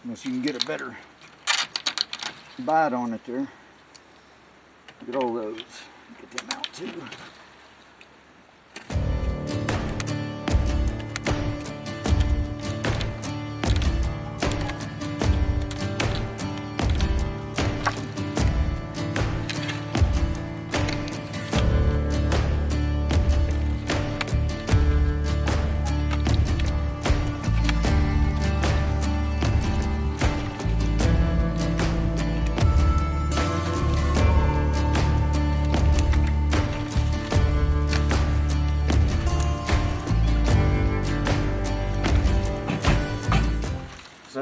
Unless you can get a better bite on it there. Look at all those. Get them out too.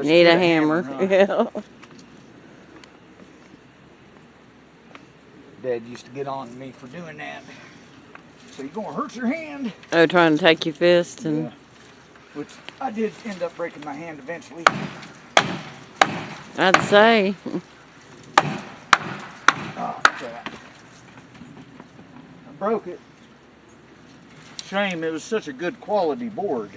Need a hammer. Huh? Yeah. Dad used to get on me for doing that. So you're gonna hurt your hand. Oh, trying to take your fist and. Yeah. Which I did end up breaking my hand eventually. I'd say. Oh, crap. I broke it. Shame, it was such a good quality board.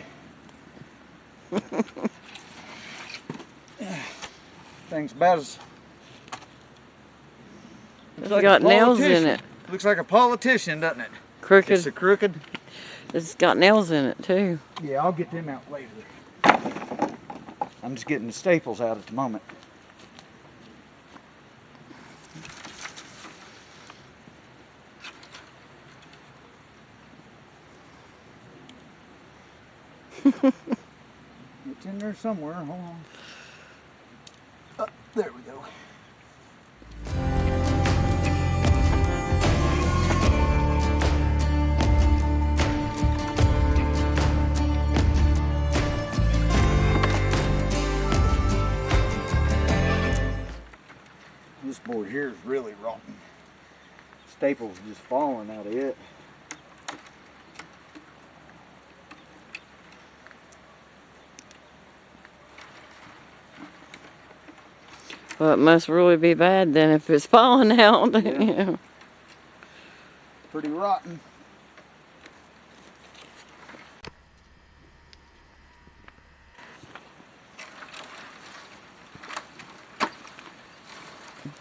Thing's about as... It's got nails in it. Looks like a politician, doesn't it? Crooked. It's a crooked. It's got nails in it too. Yeah, I'll get them out later. I'm just getting the staples out at the moment. It's in there somewhere. Hold on. Oh, there we go. This board here is really rotten. Staples just falling out of it. Well, it must really be bad then if it's falling out. Yeah. Yeah. Pretty rotten.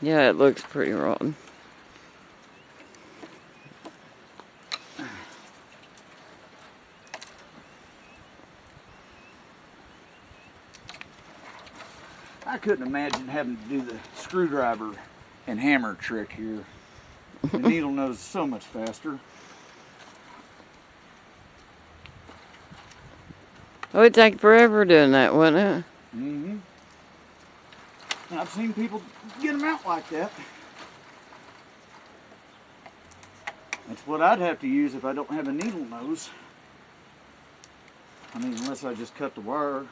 Yeah, it looks pretty rotten. I couldn't imagine having to do the screwdriver and hammer trick here. The needle nose is so much faster. Oh, it'd take forever doing that, wouldn't it? Mm-hmm. And I've seen people get them out like that. That's what I'd have to use if I don't have a needle nose. I mean, unless I just cut the wire.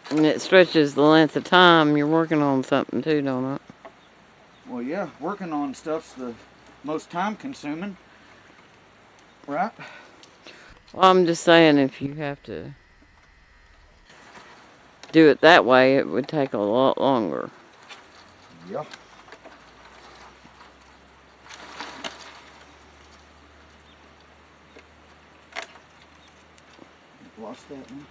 And it stretches the length of time you're working on something too, don't it? Well, yeah, working on stuff's the most time consuming, right? Well, I'm just saying if you have to do it that way, it would take a lot longer. Yeah. Lost that one.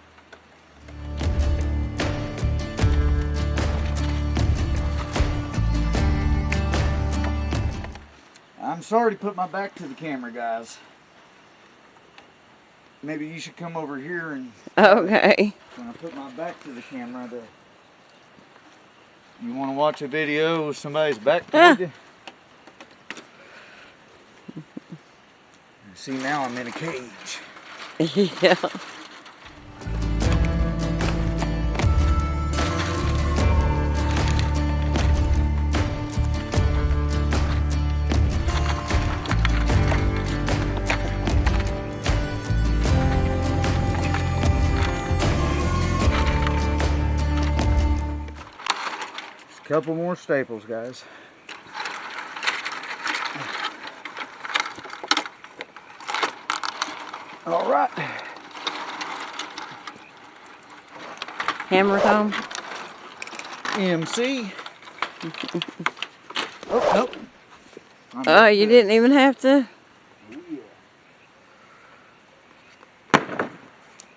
I'm sorry to put my back to the camera, guys. Maybe you should come over here and... Okay. When I put my back to the camera, you want to watch a video with somebody's back to you? See, now I'm in a cage. Yeah. Couple more staples, guys. All right. Hammer home? MC. Oh, nope. Oh, you didn't even have to? Oh, yeah.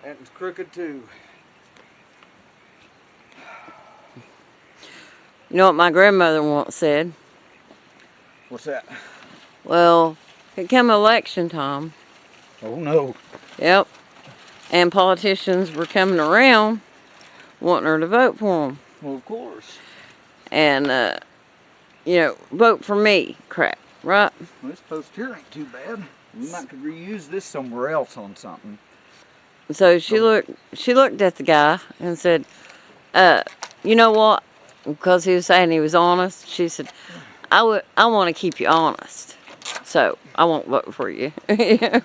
That one's crooked too. You know what my grandmother once said? What's that? Well, it came election time. Oh no. Yep. And politicians were coming around wanting her to vote for them. Well, of course. And, you know, vote for me crap, right? Well, this post here ain't too bad. We might could reuse this somewhere else on something. So she looked at the guy and said, you know what? Because he was saying he was honest, she said, I want to keep you honest. So I won't vote for you. That's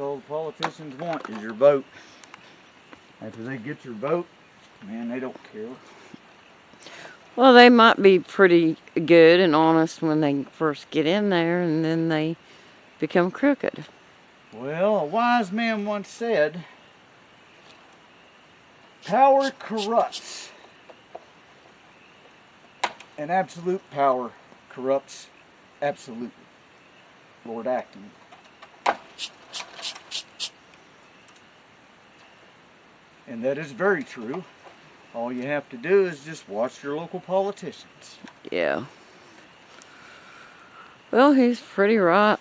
all the politicians want is your vote. After they get your vote, man, they don't care. Well, they might be pretty good and honest when they first get in there, and then they become crooked. Well, a wise man once said, power corrupts, and absolute power corrupts absolutely. Lord Acton. And that is very true. All you have to do is just watch your local politicians. Yeah. Well, he's pretty right.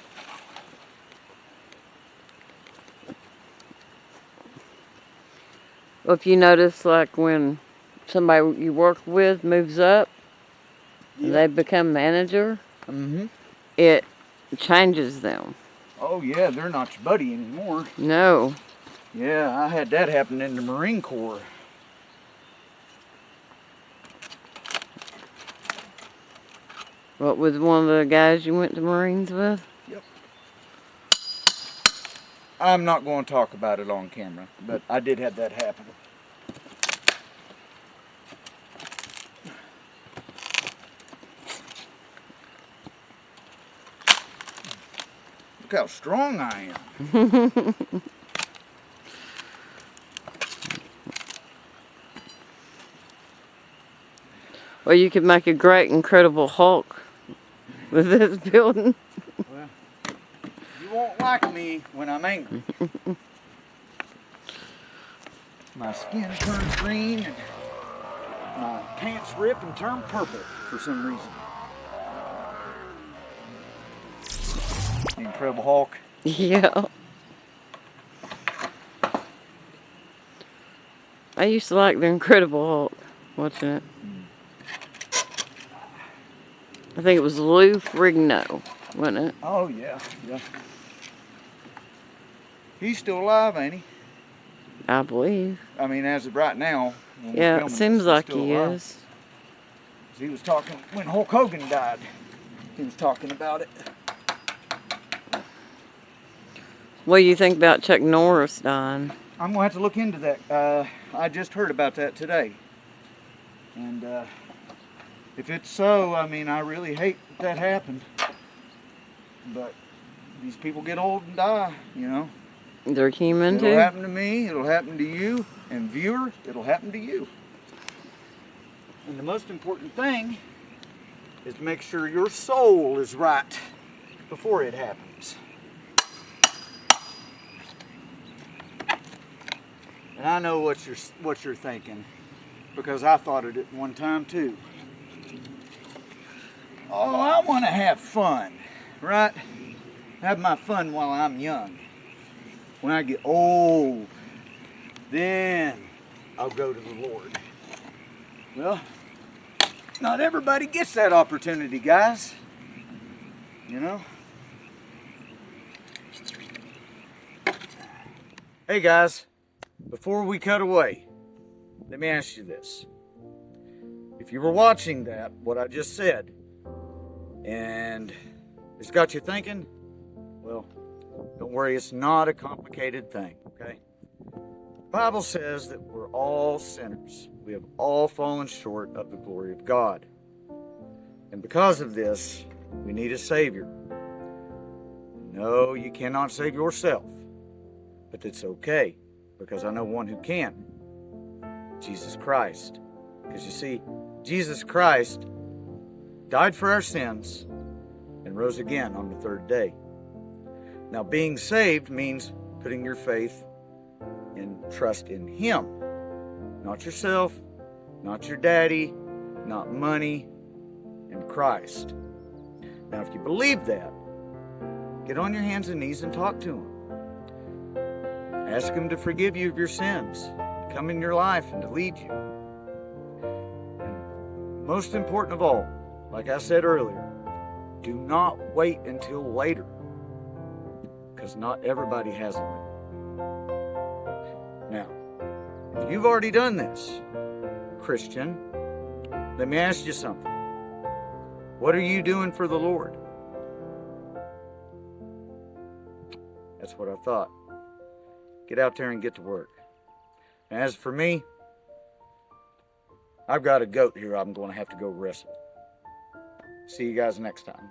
Well, if you notice, like when somebody you work with moves up, and they become manager, it changes them. Oh yeah, they're not your buddy anymore. No. Yeah, I had that happen in the Marine Corps. What, with one of the guys you went to Marines with? Yep. I'm not going to talk about it on camera, but I did have that happen. Look how strong I am. Well, you could make a great Incredible Hulk with this building. Well, you won't like me when I'm angry. My skin turns green and my pants rip and turn purple for some reason. The Incredible Hulk. Yeah. I used to like the Incredible Hulk, watching it. I think it was Lou Ferrigno, wasn't it? Oh yeah, yeah. He's still alive, ain't he? I believe. I mean, as of right now. when we're Yeah, it filming seems this, like he's still he alive. is. He was talking when Hulk Hogan died. He was talking about it. What do you think about Chuck Norris dying? I'm gonna have to look into that. I just heard about that today, and if it's so, I mean, I really hate that happened. But these people get old and die, you know. They're human It'll too. happen to me. It'll happen to you, and viewer, it'll happen to you. And the most important thing is to make sure your soul is right before it happens. And I know what you're thinking, because I thought it at one time too. Oh, I want to have fun, right? Have my fun while I'm young. When I get old, then I'll go to the Lord. Well, not everybody gets that opportunity, guys. You know? Hey guys, before we cut away, let me ask you this. If you were watching that, what I just said, and it's got you thinking, well, don't worry, it's not a complicated thing, okay? The Bible says that we're all sinners. We have all fallen short of the glory of God. And because of this, we need a Savior. No, you cannot save yourself, but it's okay, because I know one who can. Jesus Christ. Because you see, Jesus Christ died for our sins and rose again on the third day. Now, being saved means putting your faith and trust in Him, not yourself, Not your daddy, not money, and Christ. Now, if you believe that, get on your hands and knees and talk to Him. Ask Him to forgive you of your sins, come in your life and to lead you. And most important of all, like I said earlier, do not wait until later, because not everybody has it. Now, if you've already done this, Christian, let me ask you something. What are you doing for the Lord? That's what I thought. Get out there and get to work. And as for me, I've got a goat here I'm going to have to go wrestle. See you guys next time.